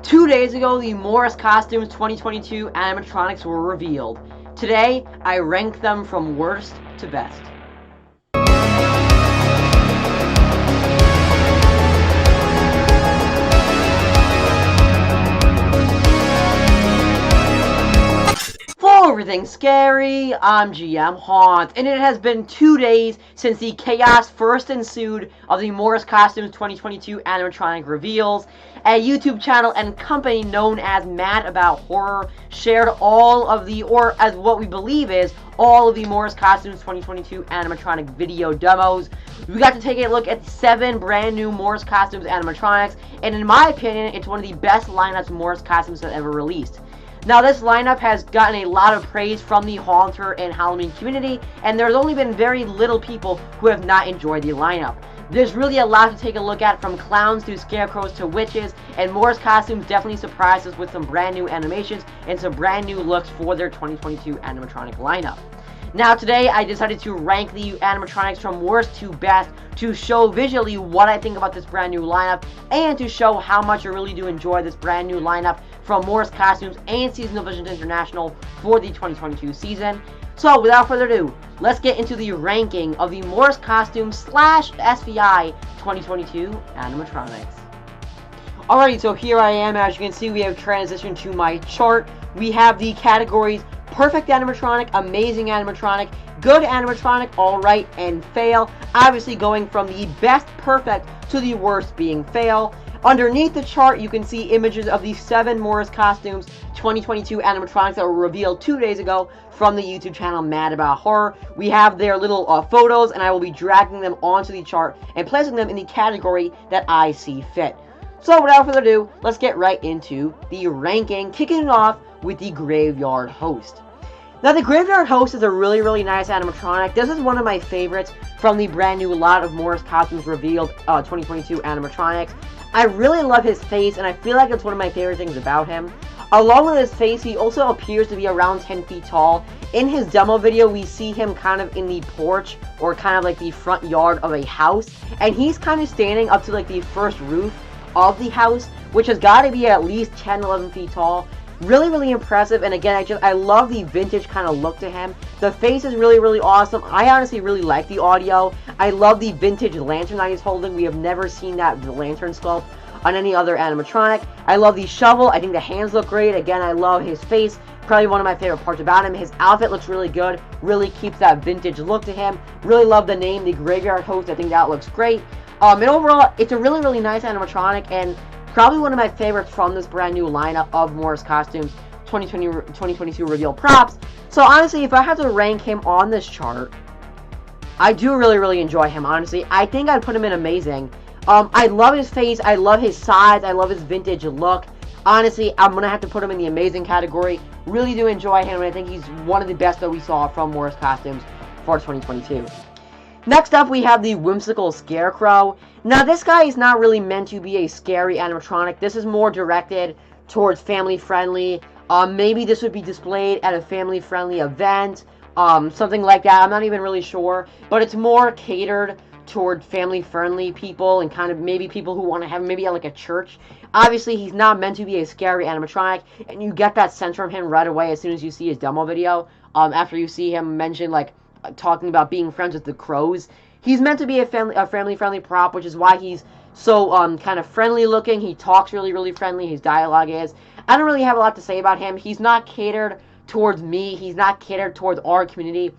2 days ago, the Morris Costumes 2022 animatronics were revealed. Today, I rank them from worst to best. For everything scary, I'm GMHaunts, and it has been 2 days since the chaos first ensued of the Morris Costumes 2022 animatronic reveals. A YouTube channel and company known as Mad About Horror shared all of the, or as what we believe is, all of the Morris Costumes 2022 animatronic video demos. We got to take a look at 7 brand new Morris Costumes animatronics, and in my opinion, it's one of the best lineups Morris Costumes have ever released. Now, this lineup has gotten a lot of praise from the Haunter and Halloween community, and there's only been very little people who have not enjoyed the lineup. There's really a lot to take a look at, from clowns to scarecrows to witches, and Morris Costumes definitely surprised us with some brand new animations and some brand new looks for their 2022 animatronic lineup. Now, today I decided to rank the animatronics from worst to best to show visually what I think about this brand new lineup and to show how much I really do enjoy this brand new lineup from Morris Costumes and Seasonal Visions International for the 2022 season. So, without further ado, let's get into the ranking of the Morris Costumes / SVI 2022 animatronics. Alrighty, so here I am. As you can see, we have transitioned to my chart. We have the categories: perfect animatronic, amazing animatronic, good animatronic, alright, and fail. Obviously going from the best perfect to the worst being fail. Underneath the chart, you can see images of the 7 Morris Costumes 2022 animatronics that were revealed 2 days ago from the YouTube channel Mad About Horror. We have their little photos, and I will be dragging them onto the chart and placing them in the category that I see fit. So without further ado, let's get right into the ranking, kicking it off with the Graveyard Host. Now, the Graveyard Host is a really nice animatronic. This is one of my favorites from the brand new lot of Morris Costumes revealed 2022 animatronics. I really love his face, and I feel like it's one of my favorite things about him. Along with his face, he also appears to be around 10 feet tall. In his demo video, we see him kind of in the porch, or kind of like the front yard of a house, and he's kind of standing up to like the first roof of the house, which has got to be at least 10-11 feet tall. Really impressive, and again, I love the vintage kind of look to him. The face is really awesome. I honestly really like the audio. I love the vintage lantern that he's holding. We have never seen that lantern sculpt on any other animatronic. I love the shovel. I think the hands look great. Again, I love his face. Probably one of my favorite parts about him. His outfit looks really good. Really keeps that vintage look to him. Really love the name, the Graveyard Host. I think that looks great. And overall, it's a really nice animatronic, and probably one of my favorites from this brand new lineup of Morris Costumes 2022 reveal props. So honestly, if I had to rank him on this chart, I do really enjoy him, honestly. I think I'd put him in amazing. I love his face, I love his size, I love his vintage look. Honestly, I'm going to have to put him in the amazing category. Really do enjoy him, and I think he's one of the best that we saw from Morris Costumes for 2022. Next up, we have the Whimsical Scarecrow. Now, this guy is not really meant to be a scary animatronic. This is more directed towards family-friendly. Maybe this would be displayed at a family-friendly event, something like that. I'm not even really sure. But it's more catered toward family-friendly people and kind of maybe people who want to have maybe like a church. Obviously, he's not meant to be a scary animatronic, and you get that sense from him right away as soon as you see his demo video. After you see him mention, like, talking about being friends with the crows. He's meant to be a family-friendly prop, which is why he's so kind of friendly looking. He talks really friendly. His dialogue is. I don't really have a lot to say about him. He's not catered towards me. He's not catered towards our community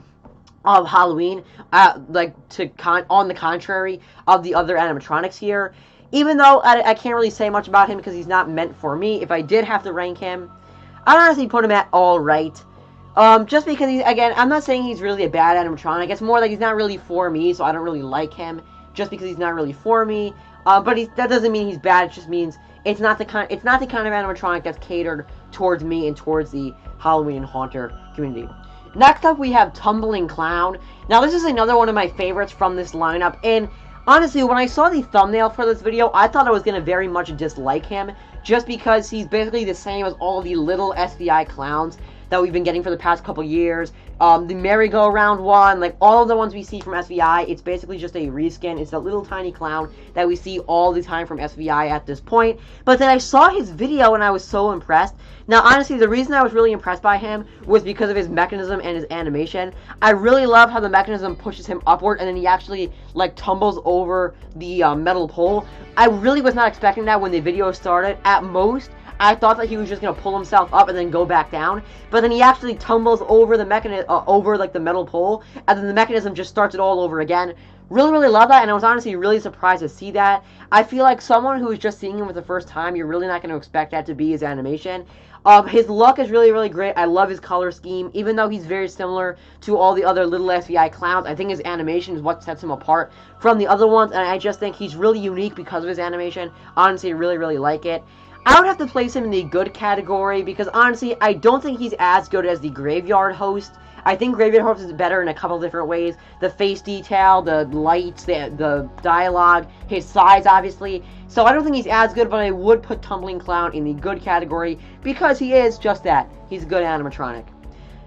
of Halloween. On the contrary of the other animatronics here. Even though I can't really say much about him because he's not meant for me. If I did have to rank him, I'd honestly put him at all right. Just because again, I'm not saying he's really a bad animatronic. It's more like he's not really for me, so I don't really like him. Just because he's not really for me. But that doesn't mean he's bad. It just means it's not the kind of animatronic that's catered towards me and towards the Halloween and Haunter community. Next up, we have Tumbling Clown. Now, this is another one of my favorites from this lineup, and honestly, when I saw the thumbnail for this video, I thought I was going to very much dislike him, just because he's basically the same as all the little SVI clowns that we've been getting for the past couple years. The merry-go-round one, like all of the ones we see from SVI, it's basically just a reskin. It's a little tiny clown that we see all the time from SVI at this point. But then I saw his video and I was so impressed. Now, honestly, the reason I was really impressed by him was because of his mechanism and his animation. I really love how the mechanism pushes him upward and then he actually, like, tumbles over the metal pole. I really was not expecting that when the video started. At most, I thought that he was just going to pull himself up and then go back down. But then he actually tumbles over the mechanism, over, like, the metal pole. And then the mechanism just starts it all over again. Really, really love that, and I was honestly really surprised to see that. I feel like someone who is just seeing him for the first time, you're really not going to expect that to be his animation. His look is really, really great. I love his color scheme. Even though he's very similar to all the other little SVI clowns, I think his animation is what sets him apart from the other ones, and I just think he's really unique because of his animation. Honestly, really, really like it. I would have to place him in the good category because, honestly, I don't think he's as good as the Graveyard Host. I think Graveyard Host is better in a couple different ways. The face detail, the lights, the dialogue, his size, obviously. So I don't think he's as good, but I would put Tumbling Clown in the good category because he is just that. He's a good animatronic.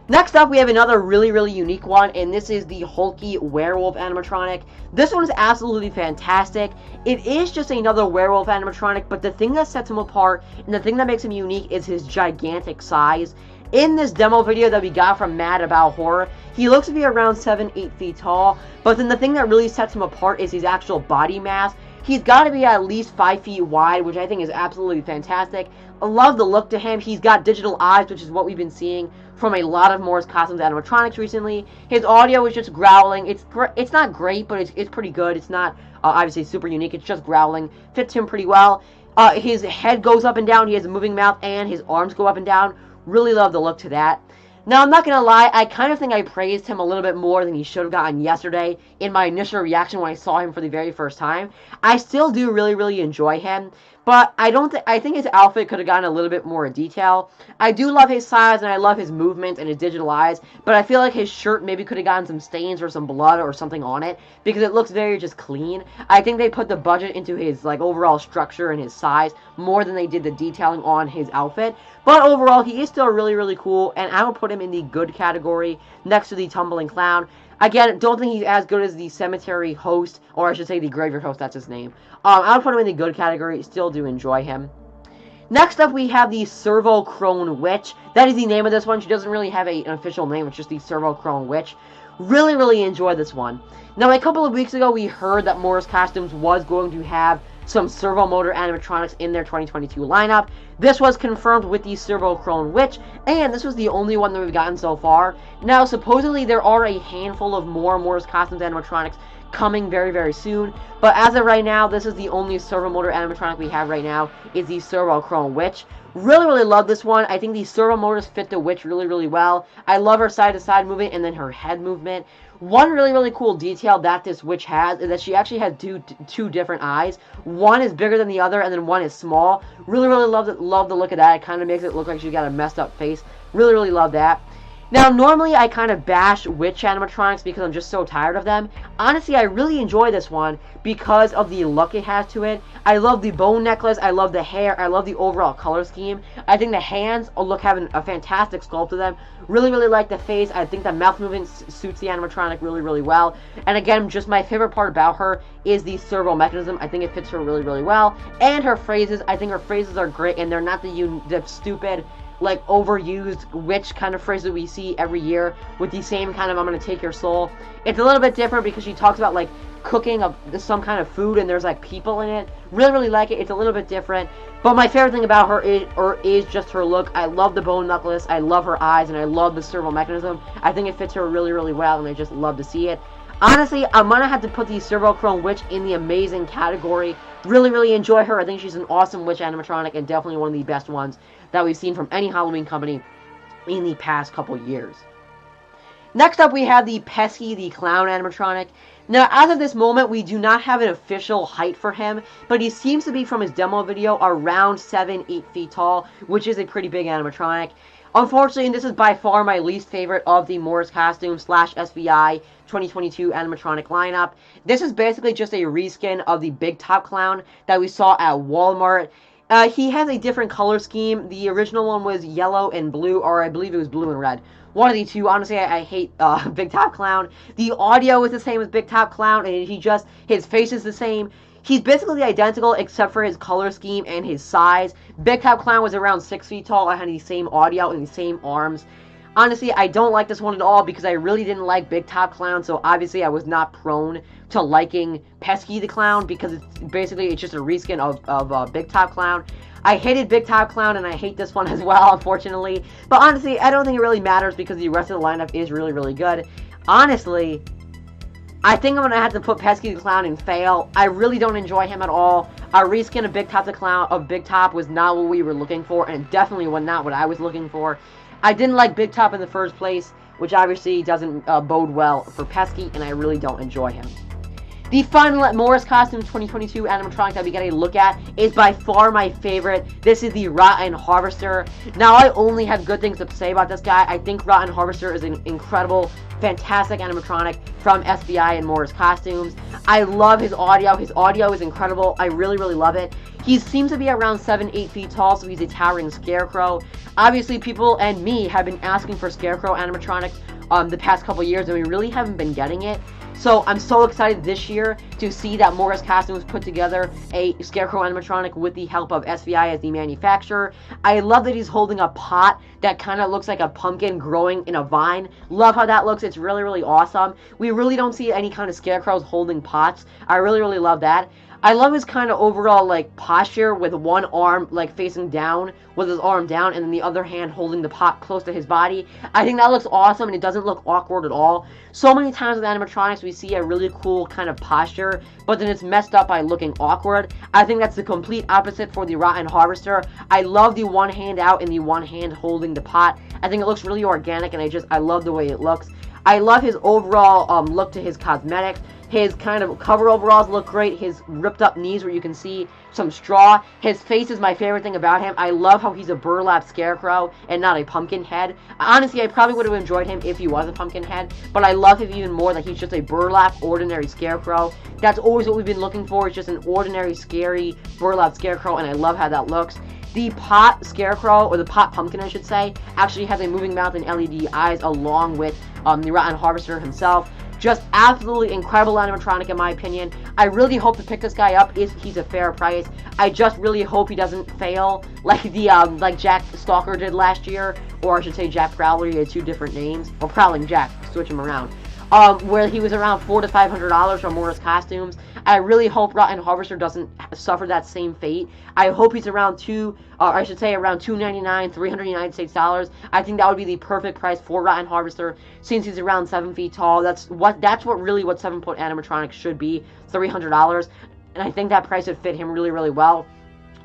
Next up, we have another really, really unique one, and this is the Hulky werewolf animatronic. This one is absolutely fantastic. It is just another werewolf animatronic, but the thing that sets him apart and the thing that makes him unique is his gigantic size. In this demo video that we got from Mad About Horror, he looks to be around 7-8 feet tall, but then the thing that really sets him apart is his actual body mass. He's got to be at least 5 feet wide, which I think is absolutely fantastic. I love the look to him. He's got digital eyes, which is what we've been seeing from a lot of Morris Costumes animatronics recently. His audio is just growling. It's not great, but it's pretty good. It's not obviously super unique. It's just growling. Fits him pretty well. His head goes up and down. He has a moving mouth, and his arms go up and down. Really love the look to that. Now, I'm not going to lie, I kind of think I praised him a little bit more than he should have gotten yesterday in my initial reaction when I saw him for the very first time. I still do really, really enjoy him, but I think his outfit could have gotten a little bit more detail. I do love his size, and I love his movement and his digital eyes, but I feel like his shirt maybe could have gotten some stains or some blood or something on it, because it looks very just clean. I think they put the budget into his, like, overall structure and his size more than they did the detailing on his outfit. But overall, he is still really, really cool, and I will put him in the good category next to the Tumbling Clown. Again, don't think he's as good as the Cemetery Host, or I should say the Graveyard Host, that's his name. I would put him in the good category, still do enjoy him. Next up, we have the Servo Crone Witch. That is the name of this one. She doesn't really have an official name, it's just the Servo Crone Witch. Really, really enjoy this one. Now, a couple of weeks ago, we heard that Morris Costumes was going to have some servo motor animatronics in their 2022 lineup. This was confirmed with the Servo Crone Witch, and this was the only one that we've gotten so far. Now, supposedly, there are a handful of more Morris Costumes animatronics coming very, very soon, but as of right now, this is the only servo motor animatronic we have right now, is the Servo Crone Witch. Really, really love this one. I think the servo motors fit the witch really, really well. I love her side-to-side movement and then her head movement. One really, really cool detail that this witch has is that she actually has two different eyes. One is bigger than the other, and then one is small. Really, really love the look of that. It kind of makes it look like she's got a messed up face. Really, really love that. Now, normally I kind of bash witch animatronics because I'm just so tired of them. Honestly, I really enjoy this one because of the look it has to it. I love the bone necklace, I love the hair, I love the overall color scheme. I think the hands having a fantastic sculpt to them. Really, really like the face. I think the mouth movement suits the animatronic really, really well. And again, just my favorite part about her is the servo mechanism. I think it fits her really, really well. And her phrases, I think her phrases are great, and they're not the stupid, like, overused witch kind of phrase that we see every year with the same kind of I'm gonna take your soul. It's a little bit different because she talks about, like, cooking of some kind of food and there's, like, people in it. Really, really like it. It's a little bit different. But my favorite thing about her is just her look. I love the bone necklace. I love her eyes, and I love the servo mechanism. I think it fits her really, really well, and I just love to see it. Honestly, I'm gonna have to put the Servo Crone Witch in the amazing category. Really, really enjoy her. I think she's an awesome witch animatronic and definitely one of the best ones that we've seen from any Halloween company in the past couple years. Next up, we have the Pesky, the clown animatronic. Now, as of this moment, we do not have an official height for him, but he seems to be, from his demo video, around 7-8 feet tall, which is a pretty big animatronic. Unfortunately, this is by far my least favorite of the Morris Costumes / SVI 2022 animatronic lineup. This is basically just a reskin of the Big Top Clown that we saw at Walmart. He has a different color scheme. The original one was yellow and blue, or I believe it was blue and red. One of the two. Honestly, I hate Big Top Clown. The audio is the same as Big Top Clown, and his face is the same. He's basically identical except for his color scheme and his size. Big Top Clown was around 6 feet tall. I had the same audio and the same arms. Honestly, I don't like this one at all because I really didn't like Big Top Clown, so obviously I was not prone to liking Pesky the Clown because it's just a reskin of Big Top Clown. I hated Big Top Clown and I hate this one as well, unfortunately. But honestly, I don't think it really matters because the rest of the lineup is really, really good. Honestly, I think I'm going to have to put Pesky the Clown in fail. I really don't enjoy him at all. Our reskin of Big Top the Clown was not what we were looking for, and definitely was not what I was looking for. I didn't like Big Top in the first place, which obviously doesn't bode well for Pesky, and I really don't enjoy him. The final Morris Costume 2022 animatronic that we get a look at is by far my favorite. This is the Rotten Harvester. Now, I only have good things to say about this guy. I think Rotten Harvester is an incredible, fantastic animatronic from SVI and Morris Costumes. I love his audio. His audio is incredible. I really, really love it. He seems to be around 7-8 feet tall, so he's a towering scarecrow. Obviously, people and me have been asking for scarecrow animatronics the past couple years, and we really haven't been getting it. So I'm so excited this year to see that Morris Costumes put together a Scarecrow animatronic with the help of SVI as the manufacturer. I love that he's holding a pot that kind of looks like a pumpkin growing in a vine. Love how that looks. It's really, really awesome. We really don't see any kind of scarecrows holding pots. I really, really love that. I love his kind of overall, like, posture with one arm, like, facing down, with his arm down, and then the other hand holding the pot close to his body. I think that looks awesome, and it doesn't look awkward at all. So many times with animatronics, we see a really cool kind of posture, but then it's messed up by looking awkward. I think that's the complete opposite for the Rotten Harvester. I love the one hand out and the one hand holding the pot. I think it looks really organic, and I love the way it looks. I love his overall look to his cosmetics. His kind of cover overalls look great. His ripped up knees where you can see some straw. His face is my favorite thing about him. I love how he's a burlap scarecrow and not a pumpkin head. Honestly, I probably would have enjoyed him if he was a pumpkin head, but I love him even more that he's just a burlap, ordinary scarecrow. That's always what we've been looking for. It's just an ordinary, scary burlap scarecrow, and I love how that looks. The pot scarecrow, or the pot pumpkin I should say, actually has a moving mouth and LED eyes along with the Rotten Harvester himself. Just absolutely incredible animatronic in my opinion. I really hope to pick this guy up if he's a fair price. I just really hope he doesn't fail like like Jack Stalker did last year, or I should say Jack Prowler. He had two different names, or Prowling Jack, switch him around. Where he was around $400 to $500 from Morris Costumes. I really hope Rotten Harvester doesn't suffer that same fate. I hope he's around around $299, $300 United States dollars. I think that would be the perfect price for Rotten Harvester since he's around 7 feet tall. That's what 7-foot animatronics should be, $300, and I think that price would fit him really, really well.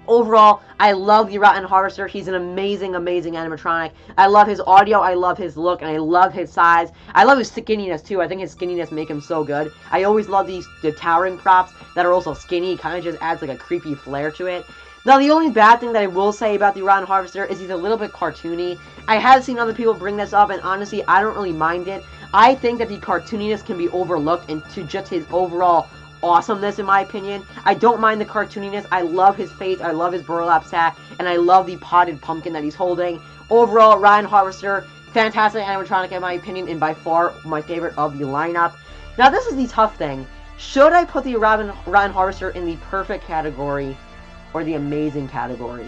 Overall, I love the Rotten Harvester. He's an amazing, amazing animatronic. I love his audio, I love his look, and I love his size. I love his skinniness, too. I think his skinniness make him so good. I always love the towering props that are also skinny. It kind of just adds, like, a creepy flair to it. Now, the only bad thing that I will say about the Rotten Harvester is he's a little bit cartoony. I have seen other people bring this up, and honestly, I don't really mind it. I think that the cartooniness can be overlooked into just his overall awesomeness, in my opinion. I don't mind the cartooniness. I love his face. I love his burlap sack. And I love the potted pumpkin that he's holding. Overall, Rotten Harvester, fantastic animatronic, in my opinion, and by far my favorite of the lineup. Now, this is the tough thing. Should I put the Rotten Harvester in the perfect category or the amazing category?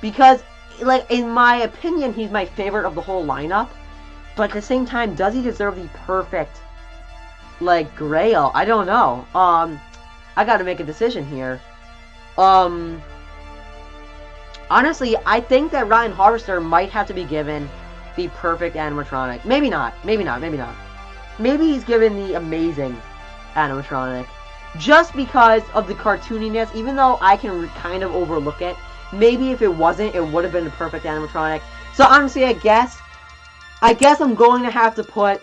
Because, like, in my opinion, he's my favorite of the whole lineup. But at the same time, does he deserve the perfect, like, grail? I don't know. I gotta make a decision here. Honestly, I think that Rotten Harvester might have to be given the perfect animatronic. Maybe not. Maybe not. Maybe not. Maybe he's given the amazing animatronic. Just because of the cartooniness, even though I can kind of overlook it. Maybe if it wasn't, it would have been the perfect animatronic. So honestly, I guess I'm going to have to put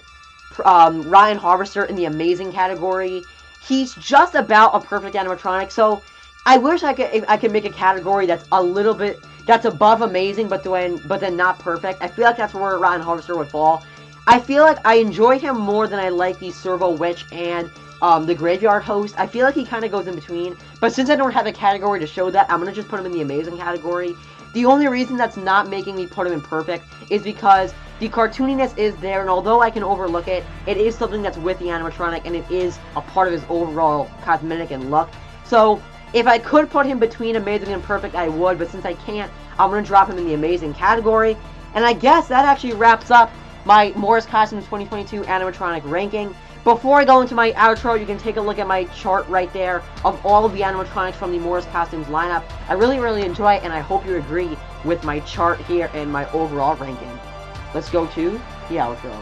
Rotten Harvester in the amazing category. He's just about a perfect animatronic, so I wish I could make a category that's a little bit, that's above amazing, but then not perfect. I feel like that's where Rotten Harvester would fall. I feel like I enjoy him more than I like the Servo Witch and the Graveyard Host. I feel like he kind of goes in between, but since I don't have a category to show that, I'm going to just put him in the Amazing category. The only reason that's not making me put him in Perfect is because the cartooniness is there, and although I can overlook it, it is something that's with the animatronic, and it is a part of his overall cosmetic and look. So, if I could put him between Amazing and Perfect, I would, but since I can't, I'm going to drop him in the Amazing category. And I guess that actually wraps up my Morris Costumes 2022 animatronic ranking. Before I go into my outro, you can take a look at my chart right there of all of the animatronics from the Morris Costumes lineup. I really enjoy it, and I hope you agree with my chart here and my overall ranking. Let's go to the outro.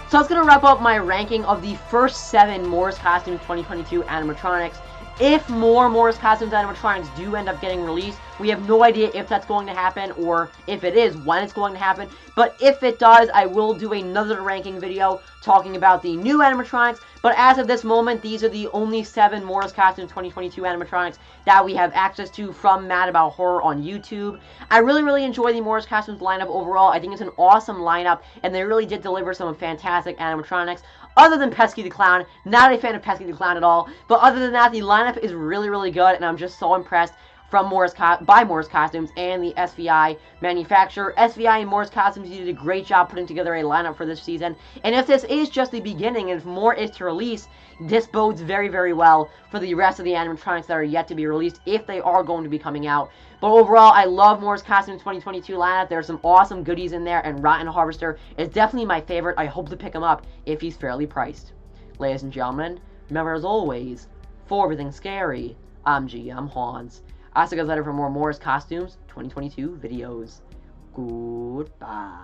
So that's going to wrap up my ranking of the first 7 Morris Costumes 2022 animatronics. If more Morris Costumes animatronics do end up getting released, we have no idea if that's going to happen, or if it is, when it's going to happen. But if it does, I will do another ranking video talking about the new animatronics. But as of this moment, these are the only 7 Morris Costumes 2022 animatronics that we have access to from Mad About Horror on YouTube. I really enjoy the Morris Costumes lineup overall. I think it's an awesome lineup, and they really did deliver some fantastic animatronics. Other than Pesky the Clown, not a fan of Pesky the Clown at all, but other than that, the lineup is really good, and I'm just so impressed from Morris Costumes and the SVI manufacturer. SVI and Morris Costumes did a great job putting together a lineup for this season, and if this is just the beginning, and if more is to release, this bodes very well for the rest of the animatronics that are yet to be released, if they are going to be coming out. But overall, I love Morris Costumes 2022 lineup. There's some awesome goodies in there, and Rotten Harvester is definitely my favorite. I hope to pick him up if he's fairly priced. Ladies and gentlemen, remember as always, for everything scary, I'm GMHaunts. I'll see you guys later for more Morris Costumes 2022 videos. Goodbye.